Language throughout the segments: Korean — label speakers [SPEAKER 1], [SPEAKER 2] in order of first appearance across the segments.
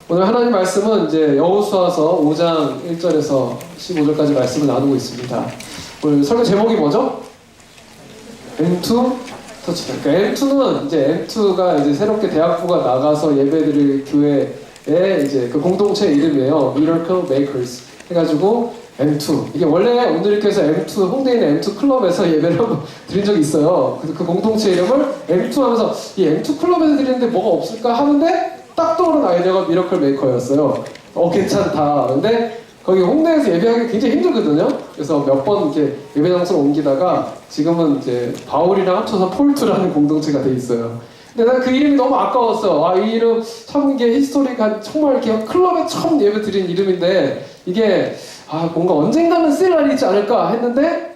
[SPEAKER 1] 오늘 하나님 말씀은 이제 여호수아서 5장 1절에서 15절까지 말씀을 나누고 있습니다. 오늘 설교 제목이 뭐죠? M2 터치다. 그러니까 M2는 이제 M2가 이제 새롭게 대학부가 나가서 예배드릴 교회의 이제 그 공동체 이름이에요. Miracle Makers 해가지고 M2. 이게 원래 오늘교회에서 M2 홍대에 있는 M2 클럽에서 예배를 한번 드린 적이 있어요. 그래서 그 공동체 이름을 M2 하면서 이 M2 클럽에서 드리는데 뭐가 없을까 하는데 딱 떠오른 아이디어가 미러클 메이커였어요. 괜찮다. 근데 거기 홍대에서 예배하기 굉장히 힘들거든요. 그래서 몇 번 이렇게 예배 장소를 옮기다가 지금은 이제 바울이랑 합쳐서 폴트라는 공동체가 돼 있어요. 근데 난 그 이름이 너무 아까웠어. 이 이름 참 이게 히스토리가 정말 이렇게 클럽에 처음 예배 드린 이름인데 이게 뭔가 언젠가는 쓸 날이 있지 않을까 했는데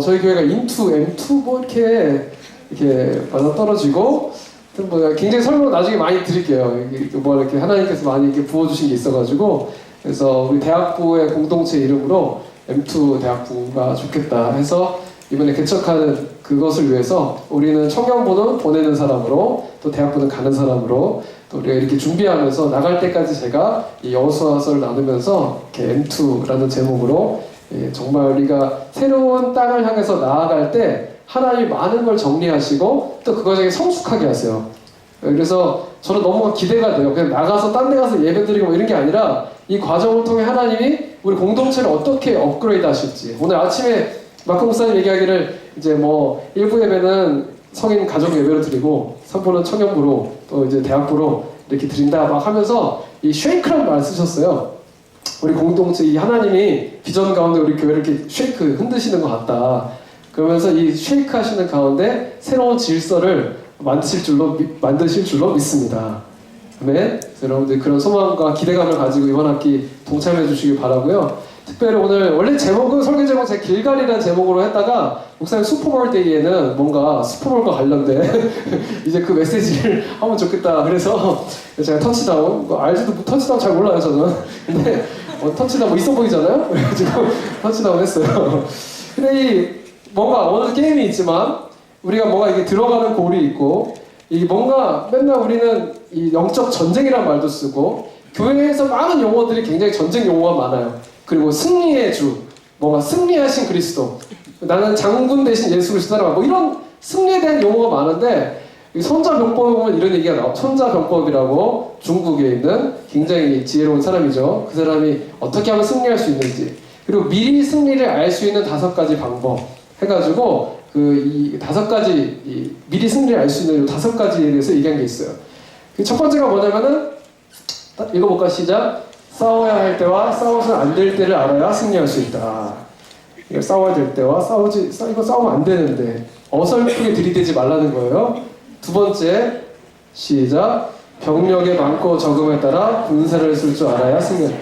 [SPEAKER 1] 저희 교회가 인투, M2 뭐 이렇게 맞아 떨어지고 뭐 굉장히 설명 나중에 많이 드릴게요. 뭐 이렇게 하나님께서 많이 이렇게 부어주신 게 있어가지고 그래서 우리 대학부의 공동체 이름으로 M2 대학부가 좋겠다 해서 이번에 개척하는 그것을 위해서 우리는 청년부는 보내는 사람으로 또 대학부는 가는 사람으로 또 우리가 이렇게 준비하면서 나갈 때까지 제가 이 여호수아서를 나누면서 이렇게 M2라는 제목으로 정말 우리가 새로운 땅을 향해서 나아갈 때 하나님이 많은 걸 정리하시고 또 그것에 성숙하게 하세요. 그래서 저는 너무 기대가 돼요. 그냥 나가서 딴 데 가서 예배드리고 뭐 이런 게 아니라 이 과정을 통해 하나님이 우리 공동체를 어떻게 업그레이드 하실지. 오늘 아침에 마크 목사님 얘기하기를 이제 뭐 1부 예배는 성인 가족 예배로 드리고 3부는 청년부로 또 이제 대학부로 이렇게 드린다 막 하면서 이 쉐이크라는 말 쓰셨어요. 우리 공동체 이 하나님이 비전 가운데 우리 교회를 이렇게 쉐이크 흔드시는 것 같다. 그러면서 이 쉐이크 하시는 가운데 새로운 질서를 만드실 줄로 믿습니다. 아멘. 여러분들 그런 소망과 기대감을 가지고 이번 학기 동참해 주시길 바라고요. 특별히 오늘 원래 제목은 설교 제목 제가 길갈이라는 제목으로 했다가 목사님 슈퍼볼 데이에는 뭔가 슈퍼볼과 관련된 이제 그 메시지를 하면 좋겠다. 그래서 제가 터치다운 알지도 터치다운 잘 몰라요 저는. 근데 터치다운 뭐 있어 보이잖아요. 그래가지고 터치다운 했어요. 근데 뭔가 어느 게임이 있지만 우리가 뭔가 이게 들어가는 골이 있고 이 뭔가 맨날 우리는 이 영적 전쟁이라는 말도 쓰고 교회에서 많은 용어들이 굉장히 전쟁 용어가 많아요. 그리고 승리의 주, 뭔가 승리하신 그리스도, 나는 장군 대신 예수 그리스도 따라가 뭐 이런 승리에 대한 용어가 많은데 이 손자병법에 보면 이런 얘기가 나와요. 손자병법이라고 중국에 있는 굉장히 지혜로운 사람이죠. 그 사람이 어떻게 하면 승리할 수 있는지 그리고 미리 승리를 알 수 있는 5가지 방법 해가지고 이 5가지 미리 승리를 알 수 있는 이 5가지에 대해서 얘기한 게 있어요. 첫 번째가 뭐냐면은 읽어볼까 시작. 싸워야 할 때와 싸워서는 안 될 때를 알아야 승리할 수 있다. 이거 싸워야 될 때와 이거 싸우면 안 되는데 어설프게 들이대지 말라는 거예요. 두 번째 시작. 병력의 많고 적음에 따라 분사를 쓸 줄 알아야 승리.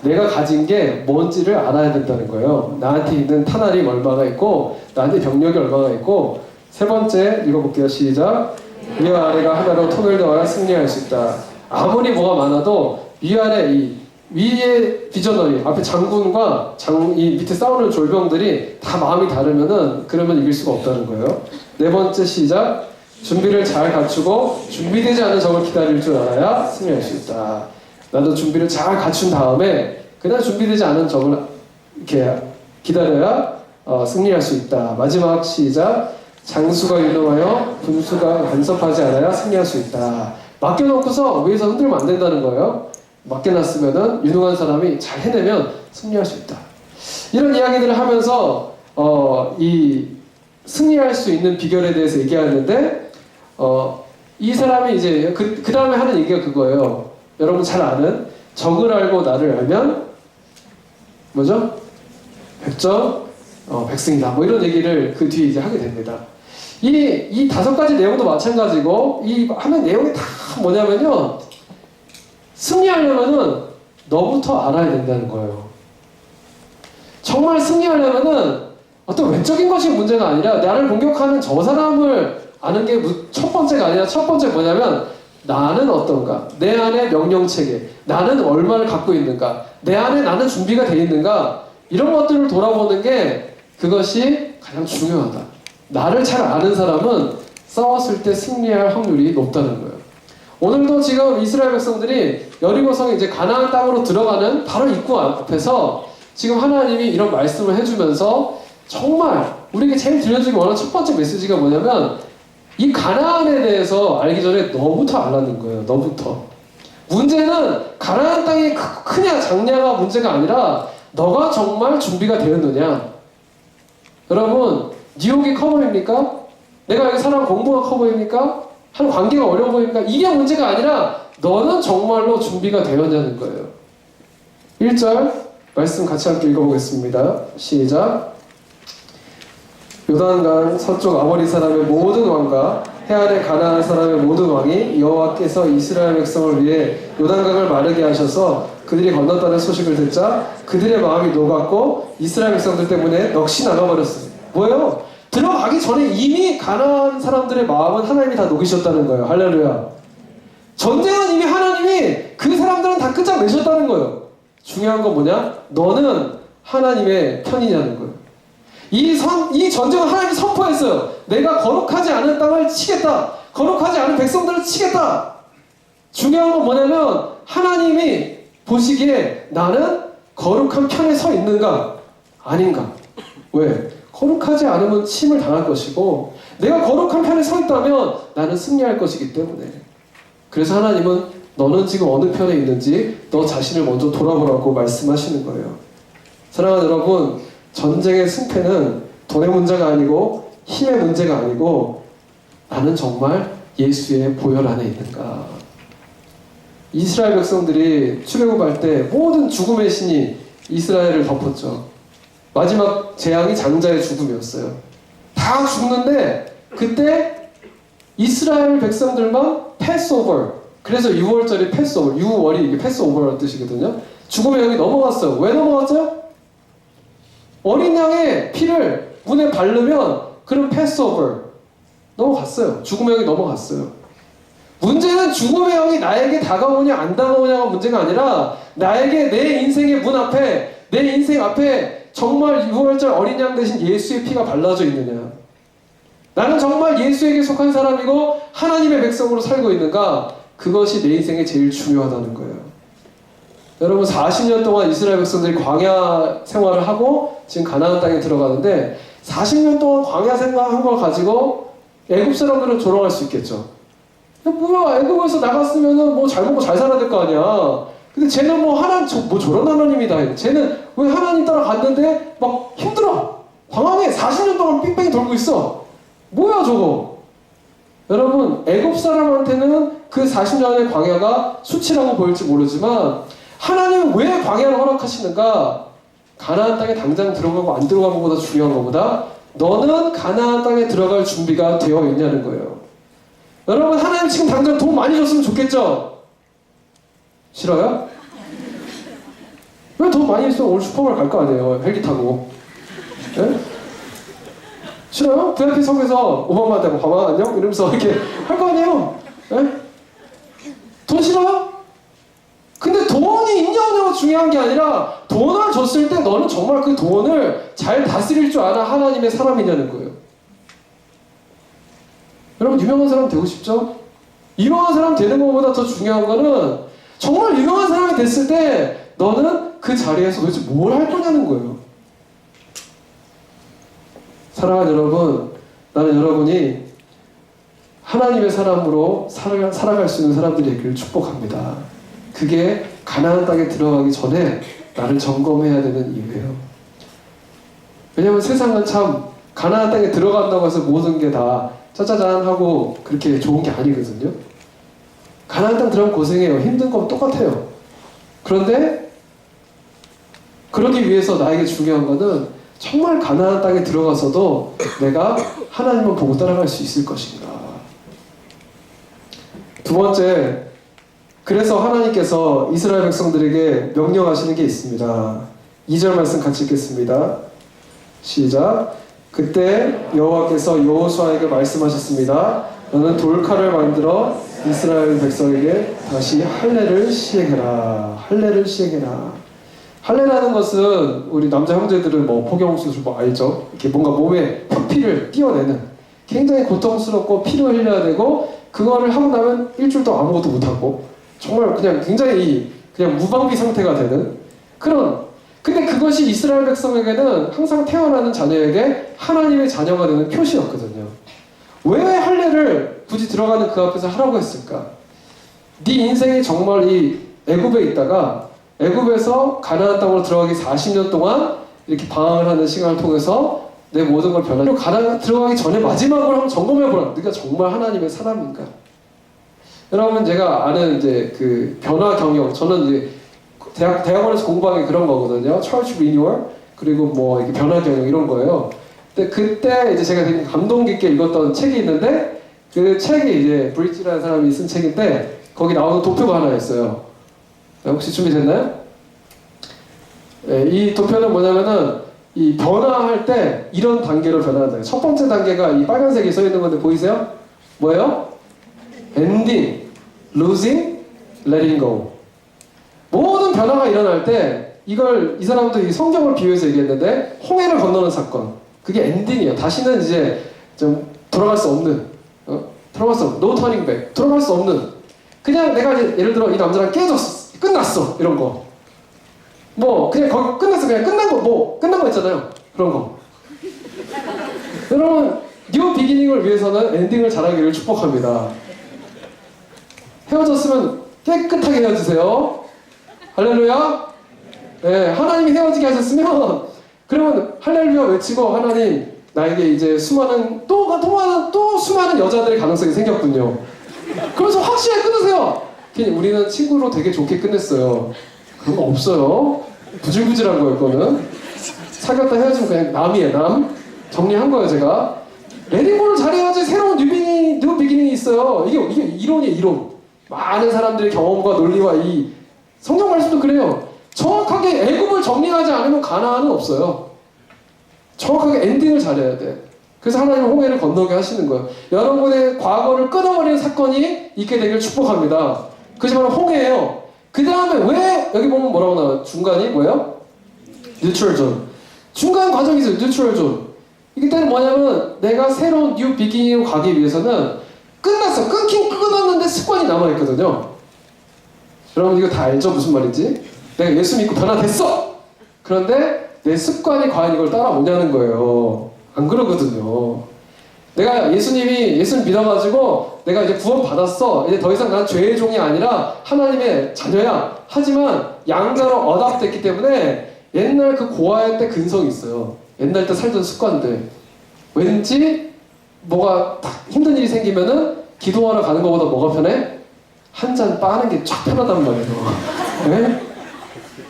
[SPEAKER 1] 내가 가진 게 뭔지를 알아야 된다는 거예요. 나한테 있는 탄알이 얼마가 있고 나한테 병력이 얼마가 있고 세 번째 읽어볼게요. 시작. 위와 아래가 하나로 톤을 더하여 승리할 수 있다. 아무리 뭐가 많아도 위아래 위에 비전너리 앞에 장군과 이 밑에 싸우는 졸병들이 다 마음이 다르면은 그러면 이길 수가 없다는 거예요. 네 번째 시작. 준비를 잘 갖추고 준비되지 않은 적을 기다릴 줄 알아야 승리할 수 있다. 나도 준비를 잘 갖춘 다음에 그냥 준비되지 않은 적을 이렇게 기다려야 승리할 수 있다. 마지막 시작. 장수가 유능하여 분수가 간섭하지 않아야 승리할 수 있다. 맡겨놓고서 위에서 흔들면 안 된다는 거예요. 맡겨놨으면은 유능한 사람이 잘 해내면 승리할 수 있다. 이런 이야기들을 하면서 이 승리할 수 있는 비결에 대해서 얘기하는데 이 사람이 이제 그 다음에 하는 얘기가 그거예요. 여러분 잘 아는 적을 알고 나를 알면 뭐죠? 백전 백승이다. 뭐 이런 얘기를 그 뒤에 이제 하게 됩니다. 이 5가지 내용도 마찬가지고 이 하는 내용이 다 뭐냐면요. 승리하려면은 너부터 알아야 된다는 거예요. 정말 승리하려면은 어떤 외적인 것이 문제가 아니라 나를 공격하는 저 사람을 아는 게 첫 번째가 아니라 첫 번째 뭐냐면 나는 어떤가? 내 안에 명령체계, 나는 얼마를 갖고 있는가? 내 안에 나는 준비가 돼 있는가? 이런 것들을 돌아보는 게 그것이 가장 중요하다. 나를 잘 아는 사람은 싸웠을 때 승리할 확률이 높다는 거예요. 오늘도 지금 이스라엘 백성들이 여리고성에 이제 가나안 땅으로 들어가는 바로 입구 앞에서 지금 하나님이 이런 말씀을 해주면서 정말 우리에게 제일 들려주기 원하는 첫 번째 메시지가 뭐냐면 이 가나안에 대해서 알기 전에 너부터 알라는 거예요. 너부터. 문제는 가나안 땅이 크냐 작냐가 문제가 아니라 너가 정말 준비가 되었느냐. 여러분 뉴욕이 커 보입니까? 내가 여기 사람 공부가 커 보입니까? 한 관계가 어려워 보입니까? 이게 문제가 아니라 너는 정말로 준비가 되었냐는 거예요. 1절 말씀 같이 함께 읽어보겠습니다. 시작. 요단강 서쪽 아모리 사람의 모든 왕과 해안의 가나안 사람의 모든 왕이 여호와께서 이스라엘 백성을 위해 요단강을 마르게 하셔서 그들이 건넜다는 소식을 듣자 그들의 마음이 녹았고 이스라엘 백성들 때문에 넋이 나가버렸어요. 뭐예요? 들어가기 전에 이미 가나안 사람들의 마음은 하나님이 다 녹이셨다는 거예요. 할렐루야. 전쟁은 이미 하나님이 그 사람들은 다 끝장내셨다는 거예요. 중요한 건 뭐냐? 너는 하나님의 편이냐는 거예요. 이 전쟁은 하나님이 선포했어요. 내가 거룩하지 않은 땅을 치겠다. 거룩하지 않은 백성들을 치겠다. 중요한 건 뭐냐면 하나님이 보시기에 나는 거룩한 편에 서 있는가? 아닌가? 왜? 거룩하지 않으면 침을 당할 것이고 내가 거룩한 편에 서 있다면 나는 승리할 것이기 때문에 그래서 하나님은 너는 지금 어느 편에 있는지 너 자신을 먼저 돌아보라고 말씀하시는 거예요. 사랑하는 여러분, 전쟁의 승패는 돈의 문제가 아니고 힘의 문제가 아니고 나는 정말 예수의 보혈 안에 있는가. 이스라엘 백성들이 출애굽할 때 모든 죽음의 신이 이스라엘을 덮었죠. 마지막 재앙이 장자의 죽음이었어요. 다 죽는데 그때 이스라엘 백성들만 패스오버, 그래서 6월절이 패스오버, 6월이 이게 패스오버라는 뜻이거든요. 죽음의 영이 넘어갔어요. 왜 넘어갔어요? 어린 양의 피를 문에 바르면 그런 패스오버 넘어갔어요. 죽음의 영이 넘어갔어요. 문제는 죽음의 영이 나에게 다가오냐 안 다가오냐가 문제가 아니라 나에게 내 인생의 문 앞에 내 인생 앞에 정말 6월절 어린 양 대신 예수의 피가 발라져 있느냐. 나는 정말 예수에게 속한 사람이고 하나님의 백성으로 살고 있는가. 그것이 내 인생에 제일 중요하다는 거예요. 여러분 40년 동안 이스라엘 백성들이 광야 생활을 하고 지금 가나안 땅에 들어가는데 40년 동안 광야 생활한 걸 가지고 애굽 사람들은 조롱할 수 있겠죠. 뭐야 애굽에서 나갔으면은 뭐 잘 먹고 잘 살아야 될 거 아니야. 근데 쟤는 뭐 뭐 저런 하나님이다. 쟤는 왜 하나님 따라갔는데 막 힘들어. 광야에 40년 동안 삥뺑이 돌고 있어. 뭐야 저거. 여러분 애굽 사람한테는 그 40년의 광야가 수치라고 보일지 모르지만 하나님은 왜 광야를 허락하시는가? 가나안 땅에 당장 들어가고 안 들어가는 것보다 중요한 것보다 너는 가나안 땅에 들어갈 준비가 되어 있냐는 거예요. 여러분 하나님 지금 당장 돈 많이 줬으면 좋겠죠? 싫어요? 왜 돈 많이 있으면 오늘 슈퍼마켓 갈 거 아니에요. 헬기 타고. 네? 싫어요? VIP 성에서 오바마한테 뭐 가만 안녕? 이러면서 이렇게 할 거 아니에요. 네? 돈 싫어요? 근데 돈이 있냐 없냐가 중요한 게 아니라 돈을 줬을 때 너는 정말 그 돈을 잘 다스릴 줄 아는 하나님의 사람이냐는 거예요. 여러분 유명한 사람 되고 싶죠? 유명한 사람 되는 것보다 더 중요한 거는 정말 유명한 사람이 됐을 때 너는 그 자리에서 도대체 뭘 할 거냐는 거예요. 사랑하는 여러분, 나는 여러분이 하나님의 사람으로 살아갈 수 있는 사람들이 되기를 축복합니다. 그게 가나안 땅에 들어가기 전에 나를 점검해야 되는 이유예요. 왜냐면 세상은 참 가나안 땅에 들어간다고 해서 모든 게 다 짜자잔 하고 그렇게 좋은 게 아니거든요. 가나안 땅 들어가면 고생해요. 힘든 건 똑같아요. 그런데 그러기 위해서 나에게 중요한 거는 정말 가나안 땅에 들어가서도 내가 하나님을 보고 따라갈 수 있을 것인가. 두 번째, 그래서 하나님께서 이스라엘 백성들에게 명령하시는 게 있습니다. 2절 말씀 같이 읽겠습니다. 시작. 그때 여호와께서 여호수아에게 말씀하셨습니다. 너는 돌칼을 만들어 이스라엘 백성에게 다시 할례를 시행해라. 할례를 시행해라. 할례라는 것은 우리 남자 형제들은 뭐 포경수술 뭐 알죠? 이렇게 뭔가 몸에 표피를 띄어내는 굉장히 고통스럽고 피를 흘려야 되고 그거를 하고 나면 일주일도 아무것도 못하고 정말 그냥 굉장히 그냥 무방비 상태가 되는 그런. 근데 그것이 이스라엘 백성에게는 항상 태어나는 자녀에게 하나님의 자녀가 되는 표시였거든요. 왜 할례를 굳이 들어가는 그 앞에서 하라고 했을까? 네 인생이 정말 이 애굽에 있다가 애굽에서 가나안 땅으로 들어가기 40년 동안 이렇게 방황을 하는 시간을 통해서 내 모든 걸 변화로 들어가기 전에 마지막으로 한번 점검해보라. 네가 정말 하나님의 사람인가? 여러분, 제가 아는 이제 그 변화 경영, 저는 이제 대학원에서 공부한 게 그런 거거든요. Church Renewal, 그리고 뭐 이렇게 변화 경영 이런 거예요. 근데 그때 이제 제가 되게 감동 깊게 읽었던 책이 있는데, 그 책이 이제 브릿지라는 사람이 쓴 책인데 거기 나오는 도표가 하나 있어요. 혹시 준비됐나요? 네, 이 도표는 뭐냐면은 이 변화할 때 이런 단계로 변화한다. 첫 번째 단계가 이 빨간색이 써 있는 건데 보이세요? 뭐예요? Ending, losing, letting go. 모든 변화가 일어날 때 이걸 이 사람도 이 성경을 비유해서 얘기했는데 홍해를 건너는 사건. 그게 엔딩이에요. 다시는 이제 좀 돌아갈 수 없는, 돌아갈 수 없는, no turning back. 돌아갈 수 없는. 그냥 내가 이제 예를 들어 이 남자랑 깨졌어, 끝났어, 이런 거. 뭐 그냥 거기 끝났어, 그냥 끝난 거, 뭐 끝난 거 있잖아요. 그런 거. 여러분, 뉴 비기닝을 위해서는 엔딩을 잘하기를 축복합니다. 헤어졌으면 깨끗하게 헤어지세요. 할렐루야. 네, 하나님이 헤어지게 하셨으면 그러면 할렐루야 외치고, 하나님 나에게 이제 수많은 또 수많은 여자들의 가능성이 생겼군요. 그래서 확실하게 끊으세요. 우리는 친구로 되게 좋게 끝냈어요. 그런 거 없어요. 부질부질한 거예요. 그거는 사귀었다 헤어지면 그냥 남이에요. 남. 정리한 거예요. 제가 레딩고를 잘해야지 새로운 뉴 비기닝이 있어요. 이게 이론이에요. 이론. 많은 사람들의 경험과 논리와 이 성경 말씀도 그래요. 정확하게 애굽을 정리하지 않으면 가나안은 없어요. 정확하게 엔딩을 잘해야 돼. 그래서 하나님은 홍해를 건너게 하시는 거예요. 여러분의 과거를 끊어버리는 사건이 있게 되길 축복합니다. 그것이 바로 홍해예요. 그 다음에 왜 여기 보면 뭐라고 나와요? 중간이 뭐예요? 뉴트럴 존. 중간 과정이 있어요. 뉴트럴 존. 이때는 뭐냐면 내가 새로운 뉴 비기닝으로 가기 위해서는 끝났어. 끊었는데 습관이 남아있거든요. 여러분 이거 다 알죠? 무슨 말인지? 내가 예수 믿고 변화됐어! 그런데 내 습관이 과연 이걸 따라오냐는 거예요. 안 그러거든요. 내가 예수님 믿어가지고 내가 이제 구원 받았어. 이제 더 이상 난 죄의 종이 아니라 하나님의 자녀야. 하지만 양자로 어답됐기 때문에 옛날 그 고아의 때 근성이 있어요. 옛날 때 살던 습관들. 왠지 뭐가 딱 힘든 일이 생기면은 기도하러 가는 것보다 뭐가 편해? 한 잔 빠는 게 쫙 편하단 말이에요. 네?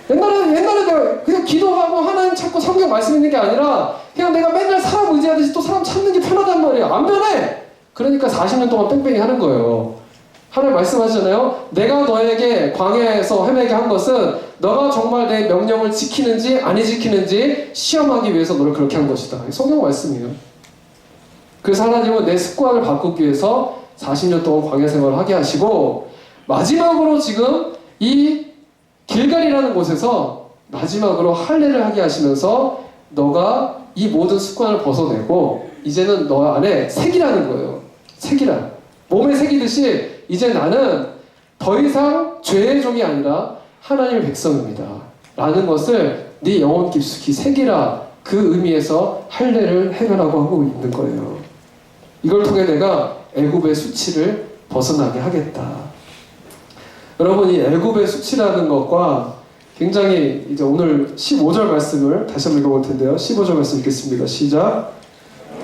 [SPEAKER 1] 옛날에 내가 그냥 기도하고 하나님 찾고 성경 말씀 있는 게 아니라 그냥 내가 맨날 사람 의지하듯이 또 사람 찾는 게 편하단 말이에요. 안 변해! 그러니까 40년 동안 뺑뺑이 하는 거예요. 하나님 말씀하시잖아요. 내가 너에게 광야에서 헤매게 한 것은 너가 정말 내 명령을 지키는지 안 지키는지 시험하기 위해서 너를 그렇게 한 것이다. 성경 말씀이에요. 그래서 하나님은 내 습관을 바꾸기 위해서 40년 동안 광야 생활을 하게 하시고 마지막으로 지금 이 길갈이라는 곳에서 마지막으로 할례를 하게 하시면서 너가 이 모든 습관을 벗어내고 이제는 너 안에 색이라는 거예요. 색이란. 몸에 새기듯이 이제 나는 더 이상 죄의 종이 아니라 하나님의 백성입니다. 라는 것을 네 영혼 깊숙이 새기라. 그 의미에서 할례를 행하라고 하고 있는 거예요. 이걸 통해 내가 애굽의 수치를 벗어나게 하겠다. 여러분, 이 애굽의 수치라는 것과 굉장히 이제 오늘 15절 말씀을 다시 한번 읽어볼 텐데요. 15절 말씀 읽겠습니다. 시작.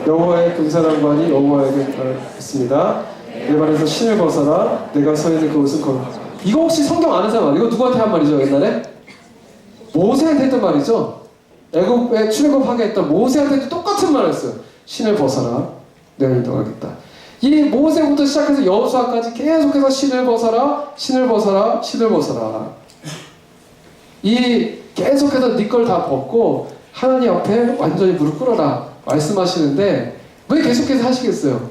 [SPEAKER 1] 여호와의 군사장관이 여호와에게 말했습니다. 내 발에서 신을 벗어라. 내가 서 있는 그곳은 거룩하다. 이거 혹시 성경 아는 사람? 이거 누구한테 한 말이죠? 옛날에? 모세한테 했던 말이죠. 애굽에 출애굽하게 했던 모세한테도 똑같은 말을 했어요. 신을 벗어라. 내가 인도하겠다. 이 모세부터 시작해서 여호수아까지 계속해서 신을 벗어라, 신을 벗어라, 신을 벗어라. 이 계속해서 네 걸 다 벗고 하나님 앞에 완전히 무릎 꿇어라 말씀하시는데 왜 계속해서 하시겠어요?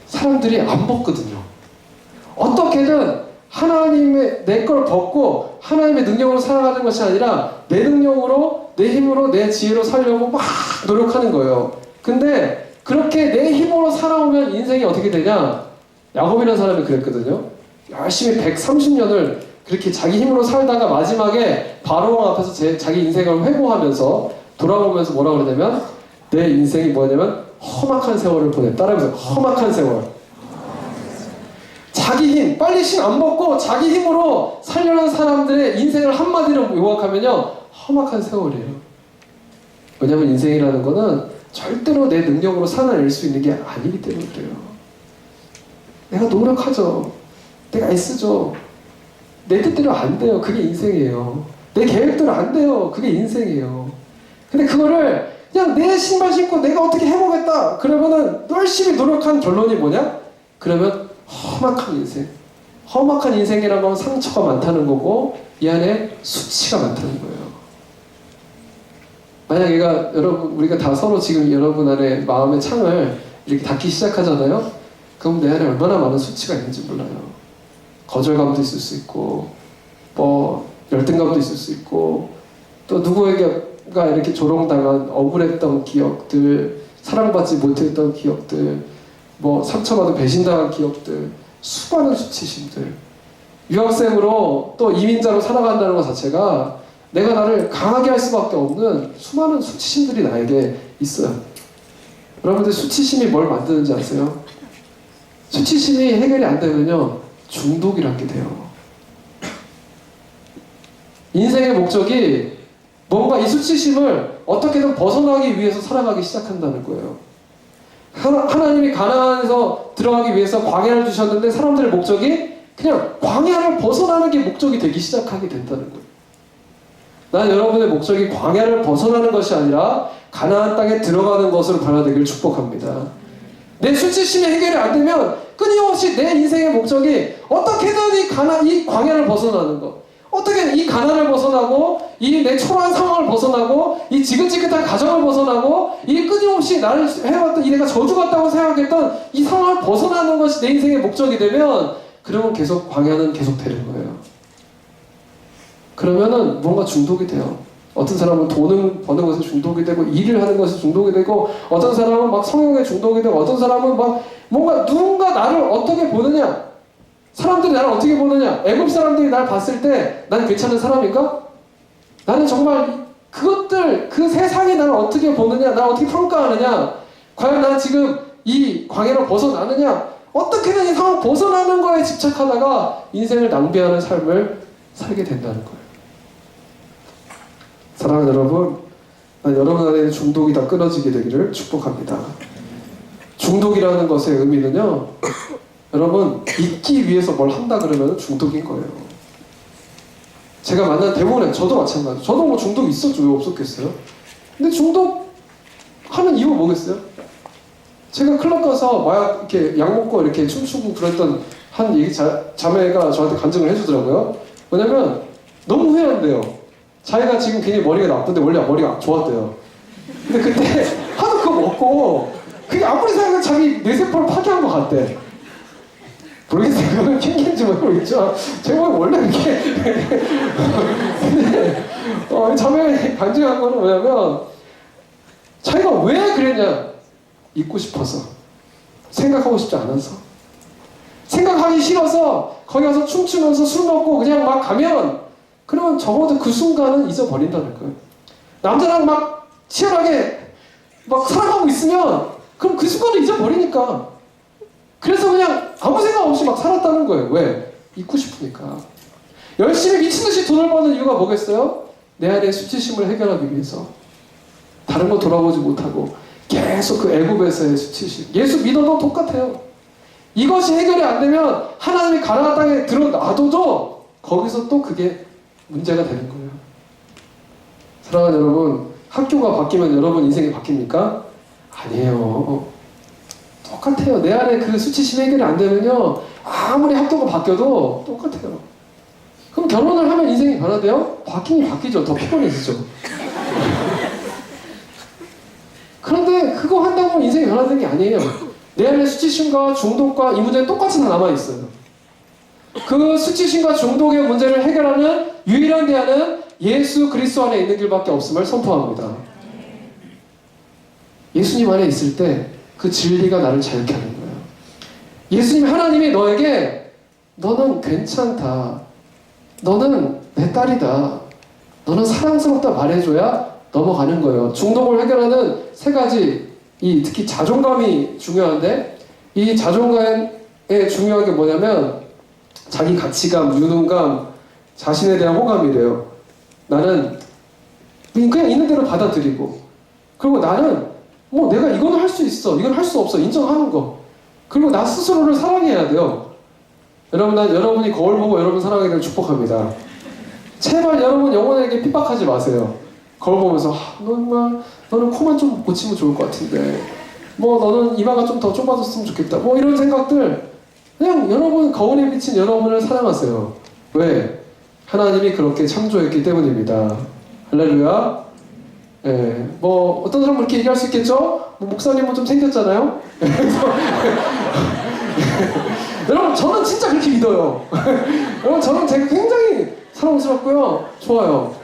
[SPEAKER 1] 사람들이 안 벗거든요. 어떻게든 하나님의 내 걸 벗고 하나님의 능력으로 살아가는 것이 아니라 내 능력으로, 내 힘으로, 내 지혜로 살려고 막 노력하는 거예요. 근데 그렇게 내 힘으로 살아오면 인생이 어떻게 되냐? 야곱이라는 사람이 그랬거든요. 열심히 130년을 그렇게 자기 힘으로 살다가 마지막에 바로왕 앞에서 자기 인생을 회고하면서 돌아보면서 뭐라고 그러냐면 내 인생이 뭐냐면 험악한 세월을 보냈다. 따라해보세요. 험악한 세월. 자기 힘, 빨리 신 안 먹고 자기 힘으로 살려는 사람들의 인생을 한마디로 요약하면요, 험악한 세월이에요. 왜냐면 인생이라는 거는 절대로 내 능력으로 살아낼 수 있는 게 아니기 때문에 그래요. 내가 노력하죠. 내가 애쓰죠. 내 뜻대로 안 돼요. 그게 인생이에요. 내 계획대로 안 돼요. 그게 인생이에요. 근데 그거를 그냥 내 신발 신고 내가 어떻게 해보겠다. 그러면은 열심히 노력한 결론이 뭐냐? 그러면 험악한 인생. 험악한 인생이라는 건 상처가 많다는 거고 이 안에 수치가 많다는 거예요. 만약 우리가 다 서로 지금 여러분 안에 마음의 창을 이렇게 닫기 시작하잖아요. 그럼 내 안에 얼마나 많은 수치가 있는지 몰라요. 거절감도 있을 수 있고, 뭐 열등감도 있을 수 있고, 또 누구에게가 이렇게 조롱당한 억울했던 기억들, 사랑받지 못했던 기억들, 뭐 상처받은 배신당한 기억들, 수많은 수치심들. 유학생으로 또 이민자로 살아간다는 것 자체가 내가 나를 강하게 할 수밖에 없는 수많은 수치심들이 나에게 있어요. 여러분들 수치심이 뭘 만드는지 아세요? 수치심이 해결이 안 되면요, 중독이라는 게 돼요. 인생의 목적이 뭔가 이 수치심을 어떻게든 벗어나기 위해서 살아가기 시작한다는 거예요. 하나님이 가나안에서 들어가기 위해서 광야를 주셨는데 사람들의 목적이 그냥 광야를 벗어나는 게 목적이 되기 시작하게 된다는 거예요. 난 여러분의 목적이 광야를 벗어나는 것이 아니라 가나안 땅에 들어가는 것으로 변화되기를 축복합니다. 내 수치심이 해결이 안 되면 끊임없이 내 인생의 목적이 어떻게든 이 광야를 벗어나는 것, 어떻게 이 가난을 벗어나고 이 내 초라한 상황을 벗어나고 이 지긋지긋한 가정을 벗어나고 이 끊임없이 나를 해왔던 이 내가 저주 같다고 생각했던 이 상황을 벗어나는 것이 내 인생의 목적이 되면 그러면 계속 광야는 계속 되는 거예요. 그러면은 뭔가 중독이 돼요. 어떤 사람은 돈을 버는 것에 중독이 되고 일을 하는 것에 중독이 되고 어떤 사람은 막 성형에 중독이 되고 어떤 사람은 막 뭔가 누군가 나를 어떻게 보느냐, 사람들이 나를 어떻게 보느냐, 애국 사람들이 나를 봤을 때 난 괜찮은 사람인가? 나는 정말 그것들, 그 세상이 나를 어떻게 보느냐, 나를 어떻게 평가하느냐, 과연 나는 지금 이 광야로 벗어나느냐, 어떻게든 이 상황 벗어나는 거에 집착하다가 인생을 낭비하는 삶을 살게 된다는 거예요. 사랑하는 여러분, 난 여러분 안에 중독이 다 끊어지게 되기를 축복합니다. 중독이라는 것의 의미는요, 여러분, 잊기 위해서 뭘 한다 그러면 중독인 거예요. 제가 만난 대부분의, 저도 마찬가지. 저도 뭐 중독 있었죠. 왜 없었겠어요? 근데 중독하는 이유가 뭐겠어요? 제가 클럽 가서 마약 이렇게 약 먹고 이렇게 춤추고 그랬던 한 자매가 저한테 간증을 해주더라고요. 왜냐면 너무 후회한대요. 자기가 지금 굉장히 머리가 나쁜데 원래 머리가 좋았대요. 근데 그때 하도 그거 먹고 그게 아무리 생각해도 자기 뇌세포를 파괴한 것 같대. 모르겠어요. 그거는 핑계인지 모르겠죠. 제 몸이 원래 이렇게. 근데 자매가 간증한 거는 뭐냐면 자기가 왜 그랬냐, 잊고 싶어서, 생각하고 싶지 않아서, 생각하기 싫어서 거기 가서 춤추면서 술 먹고 그냥 막 가면 그러면 적어도 그 순간은 잊어버린다는 거예요. 남자랑 막 치열하게 막 사랑하고 있으면 그럼 그 순간을 잊어버리니까. 그래서 그냥 아무 생각 없이 막 살았다는 거예요. 왜? 잊고 싶으니까. 열심히 미친듯이 돈을 버는 이유가 뭐겠어요? 내 안의 수치심을 해결하기 위해서. 다른 거 돌아보지 못하고 계속 그 애굽에서의 수치심. 예수 믿어도 똑같아요. 이것이 해결이 안 되면 하나님이 가나안 땅에 들어놔도 거기서 또 그게 문제가 되는 거예요. 사랑하는 여러분, 학교가 바뀌면 여러분 인생이 바뀝니까? 아니에요. 똑같아요. 내 안에 그 수치심 해결이 안 되면요, 아무리 학교가 바뀌어도 똑같아요. 그럼 결혼을 하면 인생이 변화돼요? 바뀌긴 바뀌죠. 더 피곤해지죠. 그런데 그거 한다고 인생이 변화되는 게 아니에요. 내 안에 수치심과 중독과 이 문제는 똑같이 다 남아있어요. 그 수치심과 중독의 문제를 해결하는 유일한 대안은 예수 그리스도 안에 있는 길밖에 없음을 선포합니다. 예수님 안에 있을 때 그 진리가 나를 자유케 하는 거예요. 예수님 하나님이 너에게 너는 괜찮다. 너는 내 딸이다. 너는 사랑스럽다 말해줘야 넘어가는 거예요. 중독을 해결하는 세 가지, 특히 자존감이 중요한데, 이 자존감에 중요한 게 뭐냐면 자기 가치감, 유능감, 자신에 대한 호감이래요. 나는 그냥 있는 대로 받아들이고, 그리고 나는 뭐 내가 이건 할 수 있어, 이건 할 수 없어 인정하는 거. 그리고 나 스스로를 사랑해야 돼요. 여러분, 난 여러분이 거울 보고 여러분 사랑하게 되면 축복합니다. 제발 여러분 영혼에게 핍박하지 마세요. 거울 보면서 너는 코만 좀 고치면 좋을 것 같은데, 뭐 너는 이마가 좀 더 좁아졌으면 좋겠다, 뭐 이런 생각들, 그냥 여러분 거울에 비친 여러분을 사랑하세요. 왜? 하나님이 그렇게 창조했기 때문입니다. 할렐루야. 예, 뭐 어떤 사람은 그렇게 얘기할 수 있겠죠? 뭐 목사님은 좀 생겼잖아요. 여러분, 저는 진짜 그렇게 믿어요. 여러분, 저는 제가 굉장히 사랑스럽고요, 좋아요.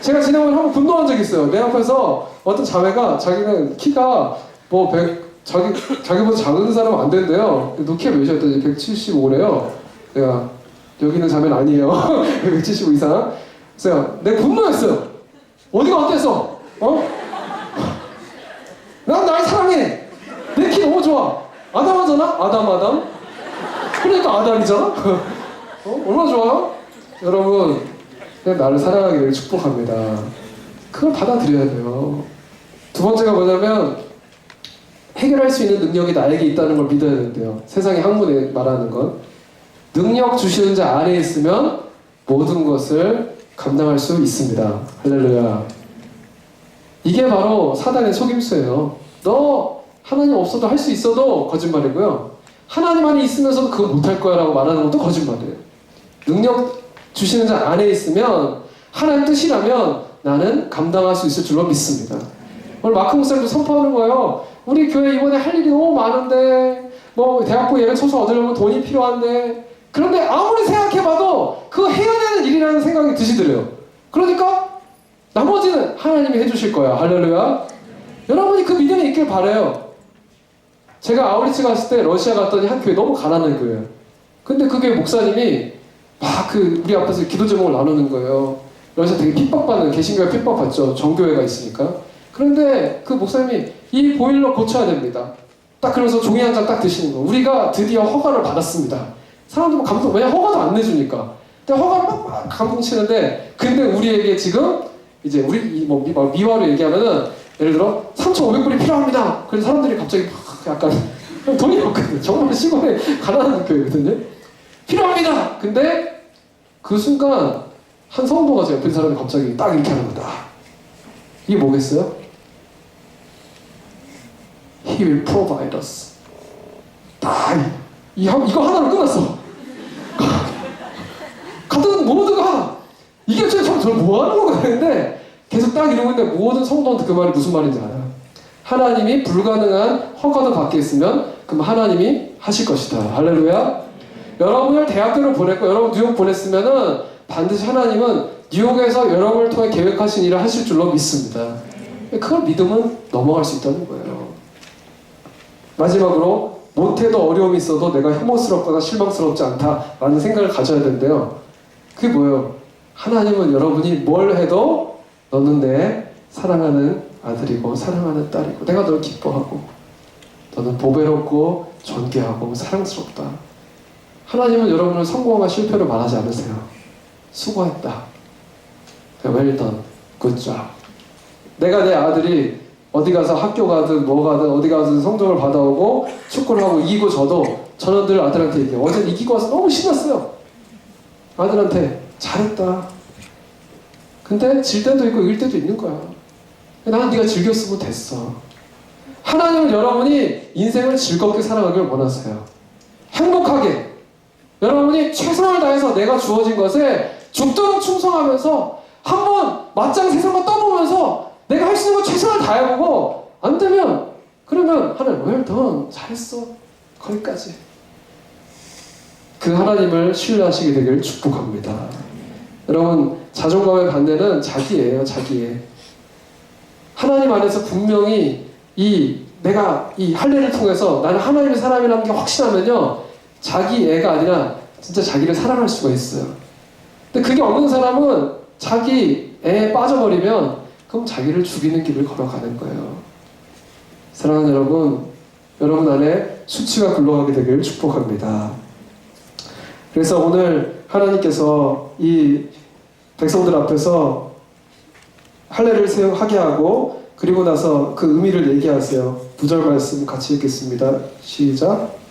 [SPEAKER 1] 제가 지난번에 한번 분노한 적이 있어요. 내 앞에서 어떤 자매가 자기는 키가 뭐 자기보다 작은 사람은 안 된대요. 너 키가 몇이었더니 175래요. 내가 여기는 자매는 아니에요. 175 이상. 그래서 내가 분노했어요. 어디가 어땠어? 난 날 사랑해. 내 키 너무 좋아. 아담하잖아? 아담. 그러니까 아담이잖아? 얼마나 좋아요? 여러분, 그냥 나를 사랑하기를 축복합니다. 그걸 받아들여야 돼요. 두 번째가 뭐냐면, 해결할 수 있는 능력이 나에게 있다는 걸 믿어야 된대요. 세상의 학문에 말하는 건. 능력 주시는 자 안에 있으면 모든 것을 감당할 수 있습니다. 할렐루야. 이게 바로 사단의 속임수예요. 너 하나님 없어도 할 수 있어도 거짓말이고요. 하나님 안에 있으면서도 그거 못할 거야 라고 말하는 것도 거짓말이에요. 능력 주시는 자 안에 있으면 하나님 뜻이라면 나는 감당할 수 있을 줄로 믿습니다. 오늘 마크 목사님도 선포하는 거예요. 우리 교회 이번에 할 일이 너무 많은데, 뭐 대학부 예배 초소 얻으려면 돈이 필요한데, 그런데 아무리 생각해봐도 그거 해야 되는 일이라는 생각이 드시더래요. 그러니까 나머지는 하나님이 해주실 거야. 할렐루야. 여러분이 그 믿음이 있길 바라요. 제가 아우리치 갔을 때 러시아 갔더니 한 교회 너무 가난한 교회예요. 근데 그 교회 목사님이 막 우리 앞에서 기도 제목을 나누는 거예요. 러시아 되게 핍박받는, 개신교가 핍박받죠. 정교회가 있으니까. 그런데 그 목사님이 이 보일러 고쳐야 됩니다. 딱 그러면서 종이 한 장 딱 드시는 거예요. 우리가 드디어 허가를 받았습니다. 사람들 뭐 감동, 왜냐 허가도 안 내주니까. 근데 허가를 막 감동치는데, 근데 우리에게 지금 이제 우리 뭐 미화로 얘기하면은 예를 들어 3,500불이 필요합니다. 그래서 사람들이 갑자기 막 약간 돈이 없거든요. 정말 시골에 가난한 교회거든요. 필요합니다. 근데 그 순간 한 성도가 제 옆에 있는 사람이 갑자기 딱 이렇게 하는 거다. 이게 뭐겠어요? He will provide us. 딱 이거 하나로 끝났어. 가든 모두가 이게 저를 뭐 하는 건가 했는데 계속 딱 이러고 있는데 모든 성도한테 그 말이 무슨 말인지 알아요. 하나님이 불가능한 허가도 받게 있으면 그럼 하나님이 하실 것이다. 할렐루야. 여러분을 대학교로 보냈고 여러분 뉴욕 보냈으면은 반드시 하나님은 뉴욕에서 여러분을 통해 계획하신 일을 하실 줄로 믿습니다. 그걸 믿으면 넘어갈 수 있다는 거예요. 마지막으로 못해도 어려움이 있어도 내가 혐오스럽거나 실망스럽지 않다라는 생각을 가져야 되는데요. 그게 뭐예요? 하나님은 여러분이 뭘 해도 너는 내 사랑하는 아들이고 사랑하는 딸이고 내가 널 기뻐하고 너는 보배롭고 존귀하고 사랑스럽다. 하나님은 여러분을 성공과 실패로 말하지 않으세요. 수고했다. Well done. Good job. 내가 내 아들이 어디 가서 학교 가든 뭐 가든 어디 가든 성적을 받아오고 축구를 하고 이기고 저는 늘 아들한테 얘기해요. 어제 이기고 와서 너무 신났어요. 아들한테 잘했다. 근데 질 때도 있고 이길 때도 있는 거야. 나는 네가 즐겼으면 됐어. 하나님은 여러분이 인생을 즐겁게 살아가길 원하세요. 행복하게. 여러분이 최선을 다해서 내가 주어진 것에 죽도록 충성하면서 한번 맞짱 세상만 떠보면서 내가 할 수 있는 거 최선을 다해보고 안 되면 그러면 하나님 well done. 잘했어. 거기까지. 그 하나님을 신뢰하시게 되길 축복합니다. 여러분 자존감의 반대는 자기예요. 자기애. 하나님 안에서 분명히 내가 이 할례를 통해서 나는 하나님의 사람이라는 게 확신하면요 자기 애가 아니라 진짜 자기를 사랑할 수가 있어요. 근데 그게 없는 사람은 자기 애에 빠져버리면 그럼 자기를 죽이는 길을 걸어가는 거예요. 사랑하는 여러분, 여러분 안에 수치가 굴러가게 되길 축복합니다. 그래서 오늘 하나님께서 이 백성들 앞에서 할례를 하게 하고 그리고 나서 그 의미를 얘기하세요. 9절 말씀 같이 읽겠습니다. 시작.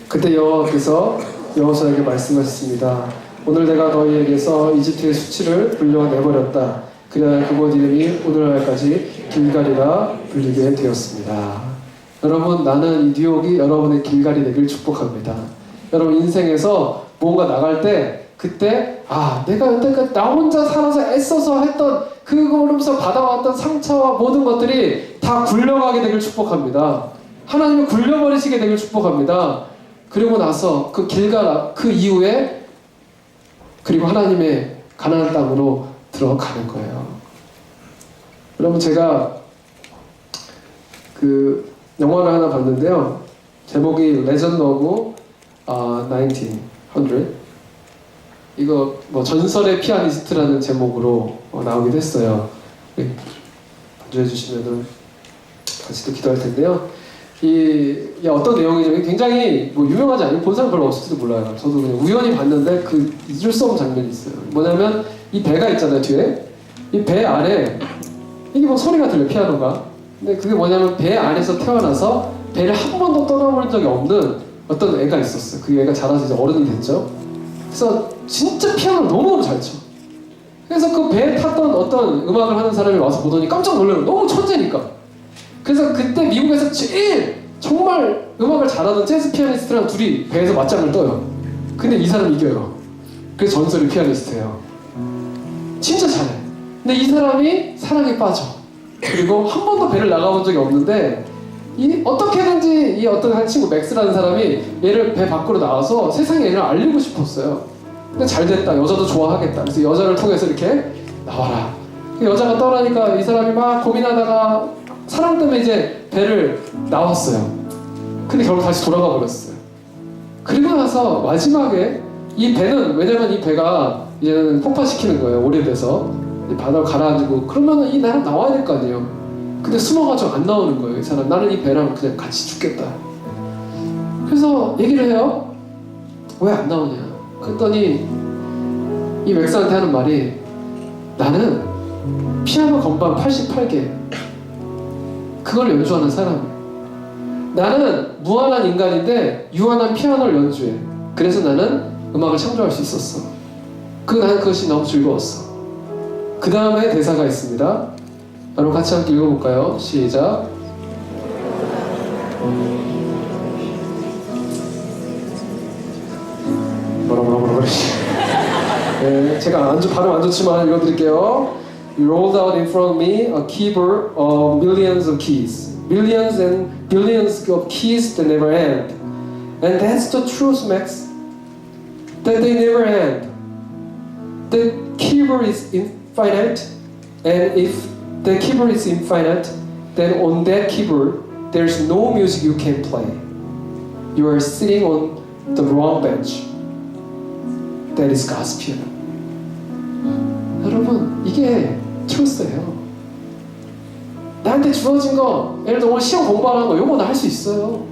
[SPEAKER 1] 그때 여호와께서 여호수아에게 말씀하셨습니다. 오늘 내가 너희에게서 이집트의 수치를 불려내버렸다. 그래야 그곳 이름이 오늘날까지 길갈이라 불리게 되었습니다. 여러분, 나는 이 뉴욕이 여러분의 길갈이 되길 축복합니다. 여러분 인생에서 뭔가 나갈 때 그때 내가 여태까지 나 혼자 살아서 애써서 했던 그걸로서 받아왔던 상처와 모든 것들이 다 굴려가게 되길 축복합니다. 하나님이 굴려버리시게 되길 축복합니다. 그리고 나서 그 길갈 그 이후에 그리고 하나님의 가나안 땅으로 들어가는 거예요. 여러분 제가 그 영화를 하나 봤는데요. 제목이 레전드 오브 1900. 이거 뭐 전설의 피아니스트라는 제목으로 나오기도 했어요. 반주해 주시면은 같이 또 기도할 텐데요. 이게 어떤 내용이죠? 굉장히 뭐 유명하지 않은 본 사람 별로 없을지도 몰라요. 저도 그냥 우연히 봤는데 그 잊을 수 없는 장면이 있어요. 뭐냐면 이 배가 있잖아요, 뒤에. 이 배 안에 이게 뭐 소리가 들려, 피아노가. 근데 그게 뭐냐면 배 안에서 태어나서 배를 한 번도 떠나본 적이 없는 어떤 애가 있었어요. 그 애가 자라서 이제 어른이 됐죠. 그래서 진짜 피아노를 너무너무 잘 쳐. 그래서 그 배에 탔던 어떤 음악을 하는 사람이 와서 보더니 깜짝 놀라요. 너무 천재니까. 그래서 그때 미국에서 제일 정말 음악을 잘하는 재즈 피아니스트랑 둘이 배에서 맞짱을 떠요. 근데 이 사람이 이겨요. 그래서 전설의 피아니스트예요. 진짜 잘해. 근데 이 사람이 사랑에 빠져. 그리고 한 번도 배를 나가본 적이 없는데 어떻게든지 이 어떤 한 친구 맥스라는 사람이 얘를 배 밖으로 나와서 세상에 얘를 알리고 싶었어요. 근데 잘 됐다. 여자도 좋아하겠다. 그래서 여자를 통해서 이렇게 나와라. 여자가 떠나니까 이 사람이 막 고민하다가 사랑 때문에 이제 배를 나왔어요. 근데 결국 다시 돌아가 버렸어요. 그리고 나서 마지막에 이 배는, 왜냐면 이 배가 이제는 폭파시키는 거예요. 오래돼서 바다로 가라앉고 그러면은 이 나라 나와야 될 거 아니에요. 근데 숨어가지고 안 나오는 거예요. 이 사람. 나는 이 배랑 그냥 같이 죽겠다. 그래서 얘기를 해요. 왜 안 나오냐. 그랬더니 이 맥스한테 하는 말이, 나는 피아노 건반 88개 그걸 연주하는 사람이야. 나는 무한한 인간인데 유한한 피아노를 연주해. 그래서 나는 음악을 창조할 수 있었어. 나는 그것이 너무 즐거웠어. 그 다음에 대사가 있습니다. 여러분 같이 함께 읽어볼까요? 시작. 뭐라 네, 제가 발음 안 좋지만 읽어드릴게요. You rolled out in front of me a keyboard of millions of keys. Millions and billions of keys that never end. And that's the truth, Max. That they never end. The keyboard is infinite. And if the keyboard is infinite, then on that keyboard, there's no music you can play. You are sitting on the wrong bench. That is God's piano. 여러분, 이게 트루스예요. 나한테 주어진 거, 예를 들어 오늘 시험 공부하는 거, 요거 나 할 수 있어요.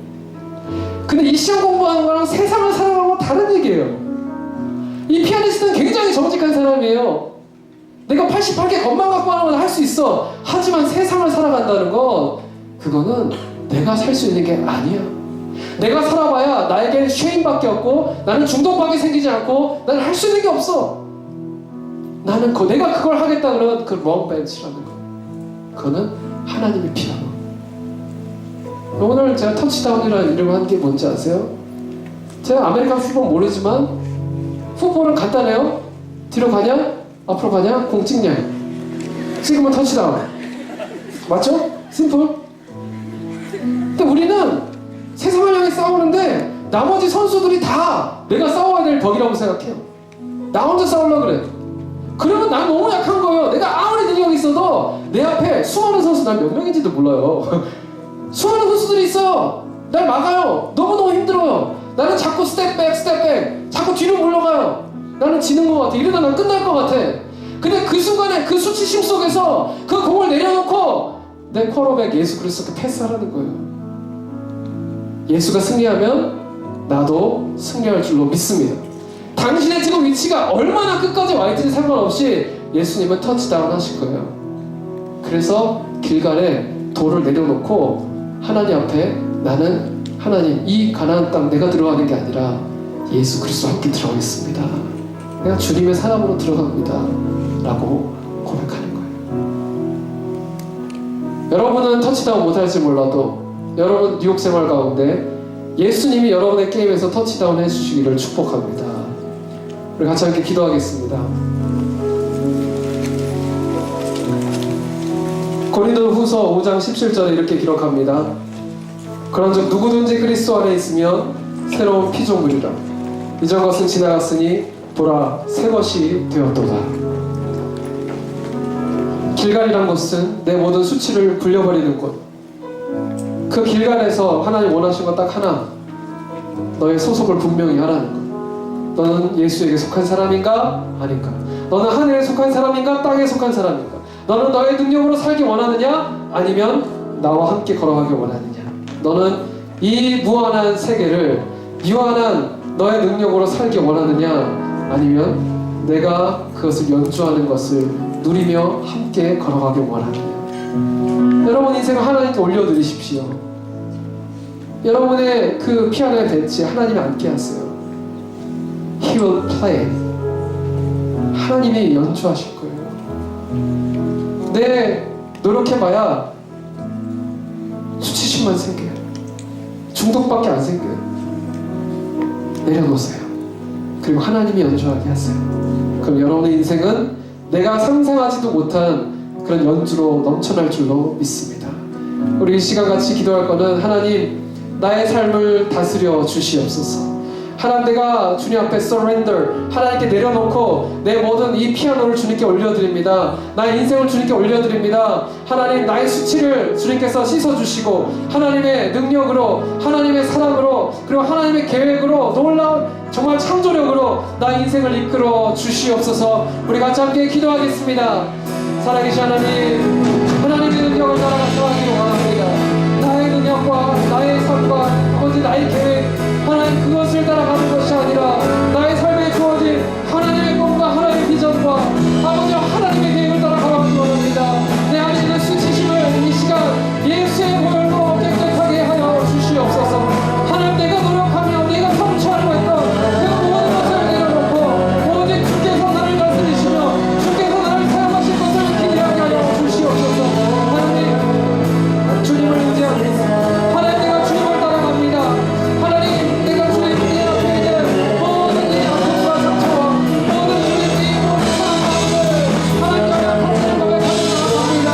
[SPEAKER 1] 근데 이 시험 공부하는 거랑 세상을 살아가는 건 다른 얘기예요. 이 피아니스트는 굉장히 정직한 사람이에요. 내가 88개 건반 갖고 하는 건 할 수 있어. 하지만 세상을 살아간다는 건 그거는 내가 살 수 있는 게 아니야. 내가 살아봐야 나에게 쉐임밖에 없고 나는 중독밖에 생기지 않고 나는 할 수 있는 게 없어. 나는 내가 그걸 하겠다 그러면 그 롱 벤치라는 거. 그거는 하나님의 피아노. 오늘 제가 터치다운이라는 이름을 한 게 뭔지 아세요? 제가 아메리칸 풋볼 모르지만 풋볼은 간단해요. 뒤로 가냐? 앞으로 가냐? 공 찍냐? 찍으면 터치다운. 맞죠? 심플. 근데 우리는 세상을 향해 싸우는데 나머지 선수들이 다 내가 싸워야 될 벽이라고 생각해요. 나 혼자 싸우려고 그래. 그러면 난 너무 약한 거예요. 내가 아무리 능력이 있어도 내 앞에 수많은 선수, 난 몇 명인지도 몰라요. 수많은 선수들이 있어. 날 막아요. 너무너무 힘들어요. 나는 자꾸 스텝백 자꾸 뒤로 물러가요. 나는 지는 것 같아. 이러다 난 끝날 것 같아. 근데 그 순간에 그 수치심 속에서 그 공을 내려놓고 내 쿼터백 예수 그리스도께 패스하라는 거예요. 예수가 승리하면 나도 승리할 줄로 믿습니다. 당신의 지금 위치가 얼마나 끝까지 와 있든지 상관없이 예수님은 터치다운 하실 거예요. 그래서 길갈에 돌을 내려놓고 하나님 앞에 나는 하나님 이 가나안 땅 내가 들어가는 게 아니라 예수 그리스도와 함께 들어가겠습니다. 내가 주님의 사람으로 들어갑니다 라고 고백하는 거예요. 여러분은 터치다운 못할지 몰라도 여러분 뉴욕 생활 가운데 예수님이 여러분의 게임에서 터치다운 해주시기를 축복합니다. 우리 같이 함께 기도하겠습니다. 고린도후서 5장 17절에 이렇게 기록합니다. 그런즉 누구든지 그리스도 안에 있으면 새로운 피조물이라. 이전 것은 지나갔으니 보라 새 것이 되었도다. 길갈이란 것은 내 모든 수치를 불려버리는 곳. 그 길갈에서 하나님 원하신 건 딱 하나. 너의 소속을 분명히 하라는 것. 너는 예수에게 속한 사람인가? 아닌가? 너는 하늘에 속한 사람인가? 땅에 속한 사람인가? 너는 너의 능력으로 살기 원하느냐? 아니면 나와 함께 걸어가기 원하느냐? 너는 이 무한한 세계를 유한한 너의 능력으로 살기 원하느냐? 아니면 내가 그것을 연주하는 것을 누리며 함께 걸어가기 원하느냐? 여러분 인생을 하나님께 올려드리십시오. 여러분의 그 피아노의 벤치에 하나님이 앉게 하세요. He will play. 하나님이 연주하실 거예요. 내 노력해봐야 수치심만 생겨요. 중독밖에 안 생겨요. 내려놓으세요. 그리고 하나님이 연주하게 하세요. 그럼 여러분의 인생은 내가 상상하지도 못한 그런 연주로 넘쳐날 줄로 믿습니다. 우리 이 시간 같이 기도할 거는 하나님 나의 삶을 다스려 주시옵소서. 하나님 내가 주님 앞에 surrender 하나님께 내려놓고 내 모든 이 피아노를 주님께 올려드립니다. 나의 인생을 주님께 올려드립니다. 하나님 나의 수치를 주님께서 씻어주시고 하나님의 능력으로 하나님의 사랑으로 그리고 하나님의 계획으로 놀라운 정말 창조력으로 나의 인생을 이끌어 주시옵소서. 우리 같이 함께 기도하겠습니다. 살아계신 하나님, 하나님의 능력을 따라가서 하기를 원합니다. 나의 능력과 나의 삶과 아버지 나의 계획 하나님 그것을 따라가는 것이 아니라 나의 삶에 주어진 하나님의 꿈과 하나님의 비전과 아버지 하나님의 계획을 따라가기 원합니다. 내 안에 있는 수치심을 이 시간 예수의 보혈로 깨끗하게 하여 주시옵소서. 하나님 내가 노력하며 내가 성취하려고 했던 그 모든 것을 내려놓고 오직 주께서 나를 다스리시며 주께서 나를 사용하실 것을 기대하게 하여 주시옵소서. 하나님 주님을 의지합니다. 하나님 내가 주님을 따라갑니다. 하나님 내가 주님 내 앞에 있는 모든 이 아픔과 상처와 모든 주님 이 모든 사랑과 하나님 앞에 고백합니다.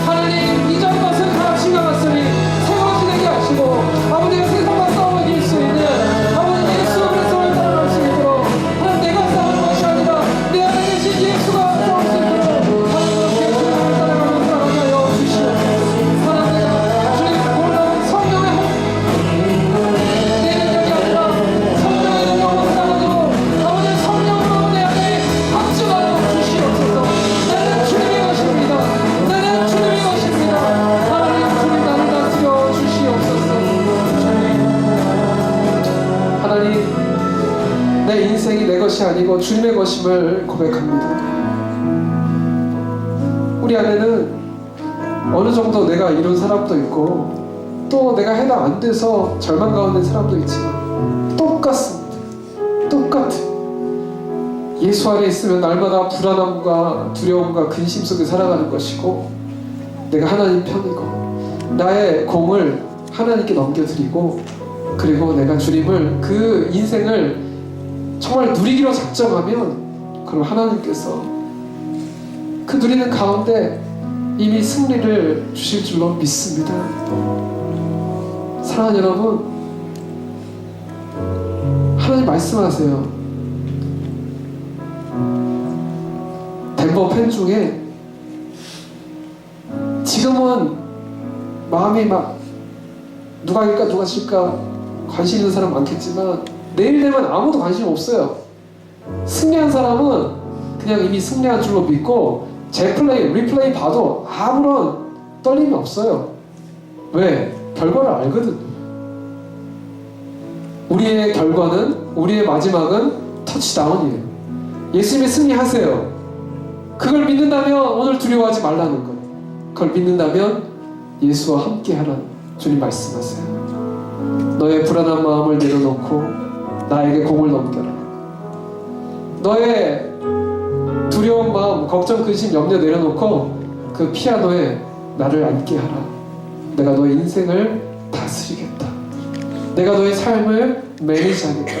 [SPEAKER 1] 하나님 이전 것은 다 지나갔으니 새 것이 되게 하시고 아버지가 세상과 싸워 이길 수 있는 아버지 예수 그리스도를 따라갈 수 있도록 하나님 내가 싸우는 것이 아니라 내 안에 계신 예수가 싸울 수 있도록 하나님 주님을 따라가며 살아가게 하여 주시옵소서. 하나님 내가 주님 놀라운 성령의 내 능력이 아니라 성령의 능력으로 살아가도록 아버지 성령으로 내 안에 합주하여 주시옵소서. 나는 주님의 것입니다. 나는 주님의 것입니다. 하나님 주님 나를 다스려 주시옵소서. 하나님 내 인생이 내 것이 아니고 주님의 것임을 고백합니다. 우리 안에는 어느 정도 내가 이룬 사람도 있고 또 내가 해당 안 돼서 절망 가운데 있는 사람도 있지만 똑같습니다. 똑같은 예수 안에 있으면 날마다 불안함과 두려움과 근심 속에 살아가는 것이고 내가 하나님 편이고 나의 공을 하나님께 넘겨드리고 그리고 내가 주님을 그 인생을 정말 누리기로 작정하면 그럼 하나님께서 그 누리는 가운데 이미 승리를 주실 줄로 믿습니다. 사랑하는 여러분, 하나님 말씀하세요. 덴버 팬 중에 지금은 마음이 막 누가 이길까 누가 질까 관심 있는 사람 많겠지만 내일 되면 아무도 관심 없어요. 승리한 사람은 그냥 이미 승리한 줄로 믿고 재플레이, 리플레이 봐도 아무런 떨림이 없어요. 왜? 결과를 알거든. 우리의 결과는, 우리의 마지막은 터치다운이에요. 예수님이 승리하세요. 그걸 믿는다면 오늘 두려워하지 말라는 거예요. 그걸 믿는다면 예수와 함께 하라는 주님 말씀하세요. 너의 불안한 마음을 내려놓고 나에게 공을 넘겨라. 너의 두려운 마음, 걱정, 근심, 염려 내려놓고 그 피아노에 나를 앉게 하라. 내가 너의 인생을 다스리겠다. 내가 너의 삶을 매니지하겠다.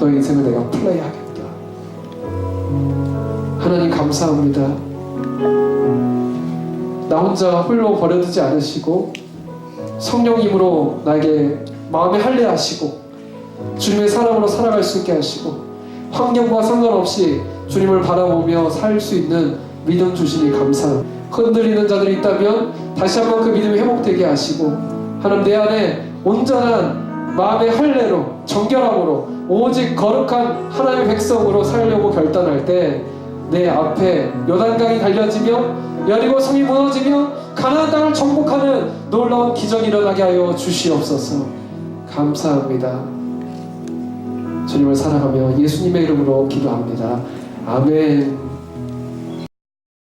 [SPEAKER 1] 너의 인생을 내가 플레이하겠다. 하나님 감사합니다. 나 혼자 홀로 버려두지 않으시고 성령님으로 나에게 마음에 할례하시고 주님의 사람으로 살아갈 수 있게 하시고 환경과 상관없이 주님을 바라보며 살 수 있는 믿음 주시니 감사합니다. 흔들리는 자들이 있다면 다시 한번 그 믿음이 회복되게 하시고 하나님 내 안에 온전한 마음의 할례로 정결함으로 오직 거룩한 하나님의 백성으로 살려고 결단할 때 내 앞에 요단강이 갈려지며 여리고 성이 무너지며 가나안 땅을 정복하는 놀라운 기적이 일어나게 하여 주시옵소서. 감사합니다. 주님을 사랑하며 예수님의 이름으로 기도합니다. 아멘.